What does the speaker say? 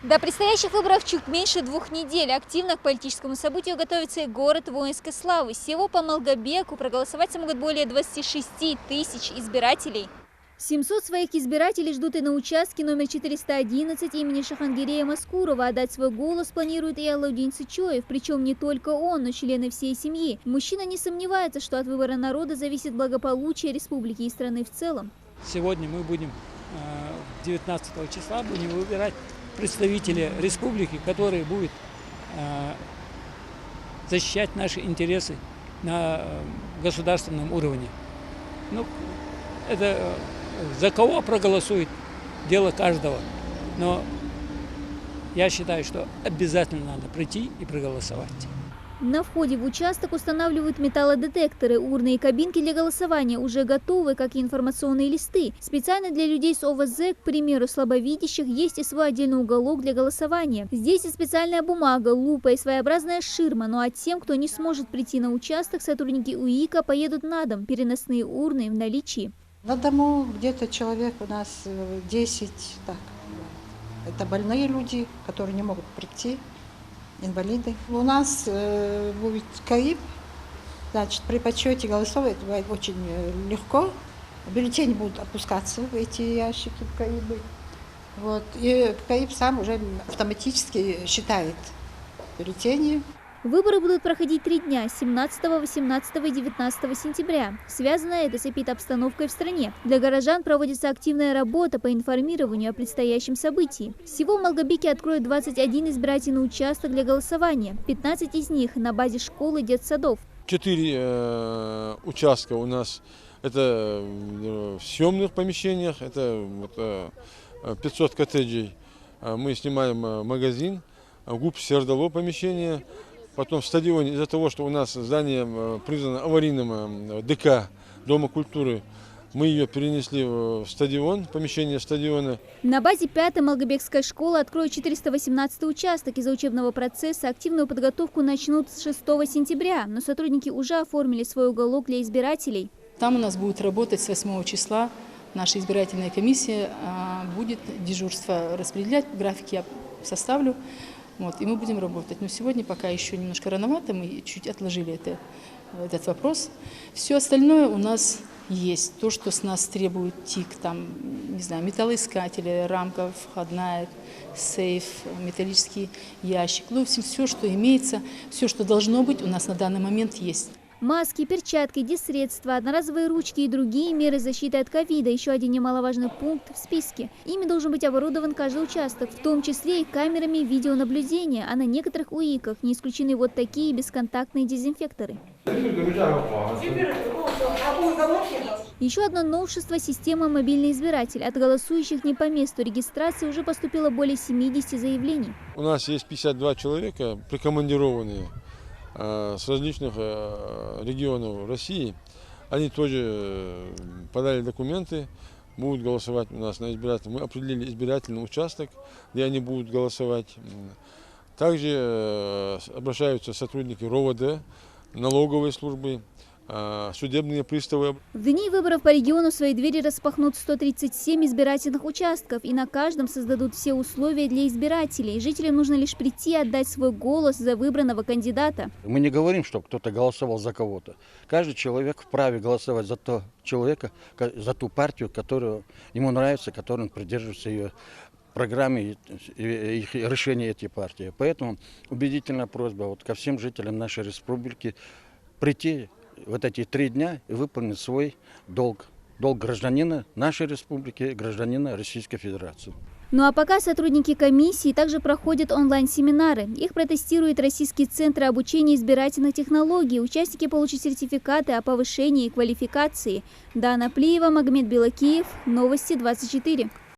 До предстоящих выборов чуть меньше 2 недель. Активно к политическому событию готовится и город воинской славы. Всего по Малгобеку проголосовать смогут более 26 тысяч избирателей. 700 своих избирателей ждут и на участке номер 411 имени Шахангирея Маскурова. Отдать свой голос планирует и Алаудин Сычоев. Причем не только он, но члены всей семьи. Мужчина не сомневается, что от выбора народа зависит благополучие республики и страны в целом. Сегодня мы будем 19 числа выбирать представителя республики, который будет защищать наши интересы на государственном уровне. Ну, это за кого проголосует, дело каждого. Но я считаю, что обязательно надо прийти и проголосовать. На входе в участок устанавливают металлодетекторы. Урны и кабинки для голосования уже готовы, как и информационные листы. Специально для людей с ОВЗ, к примеру, слабовидящих, есть и свой отдельный уголок для голосования. Здесь и специальная бумага, лупа и своеобразная ширма. Ну а тем, кто не сможет прийти на участок, сотрудники УИКа поедут на дом. Переносные урны в наличии. На дому где-то человек у нас 10. Так. Это больные люди, которые не могут прийти. Инвалиды. У нас будет КАИБ, значит, при подсчете голосов это бывает очень легко. Бюллетени будут опускаться в эти ящики в КАИБы. Вот. И КАИБ сам уже автоматически считает бюллетени. Выборы будут проходить 3 дня – 17, 18 и 19 сентября. Связано это с эпидобстановкой в стране. Для горожан проводится активная работа по информированию о предстоящем событии. Всего в Малгобеке откроют 21 избирательный участок для голосования. 15 из них на базе школы и детсадов. 4 участка у нас это в съемных помещениях, это 500 коттеджей. Мы снимаем магазин, ГУП Сердало помещение. Потом в стадионе, из-за того, что у нас здание признано аварийным, ДК, Дома культуры, мы ее перенесли в стадион, помещение стадиона. На базе 5-й Малгобекской школы откроют 418 участок. Из-за учебного процесса активную подготовку начнут с 6 сентября, но сотрудники уже оформили свой уголок для избирателей. Там у нас будет работать с 8 числа. Наша избирательная комиссия будет дежурство распределять, график я составлю. Вот, и мы будем работать. Но сегодня пока еще немножко рановато, мы чуть отложили этот вопрос. Все остальное у нас есть. То, что с нас требует ТИК, там, не знаю, металлоискатели, рамка входная, сейф, металлический ящик. Ну, все, что имеется, все, что должно быть, у нас на данный момент есть. Маски, перчатки, диссредства, одноразовые ручки и другие меры защиты от ковида – еще один немаловажный пункт в списке. Ими должен быть оборудован каждый участок, в том числе и камерами видеонаблюдения, а на некоторых УИКах не исключены вот такие бесконтактные дезинфекторы. Еще одно новшество – система «Мобильный избиратель». От голосующих не по месту регистрации уже поступило более 70 заявлений. У нас есть 52 человека, прикомандированные с различных регионов России. Они тоже подали документы, будут голосовать у нас на избирательном. Мы определили избирательный участок, где они будут голосовать. Также обращаются сотрудники РОВД, налоговой службы, судебные приставы. В дни выборов по региону свои двери распахнут 137 избирательных участков, и на каждом создадут все условия для избирателей. Жителям нужно лишь прийти и отдать свой голос за выбранного кандидата. Мы не говорим, что кто-то голосовал за кого-то. Каждый человек вправе голосовать за того человека, за ту партию, которая ему нравится, которой он придерживается ее программы и их решения этой партии. Поэтому убедительная просьба ко всем жителям нашей республики прийти вот эти 3 дня и выполнить свой долг. Долг гражданина нашей республики, гражданина Российской Федерации. Ну а пока сотрудники комиссии также проходят онлайн-семинары. Их протестирует Российский центр обучения избирательных технологий. Участники получат сертификаты о повышении квалификации. Дана Плиева, Магомед Белакиев, Новости 24.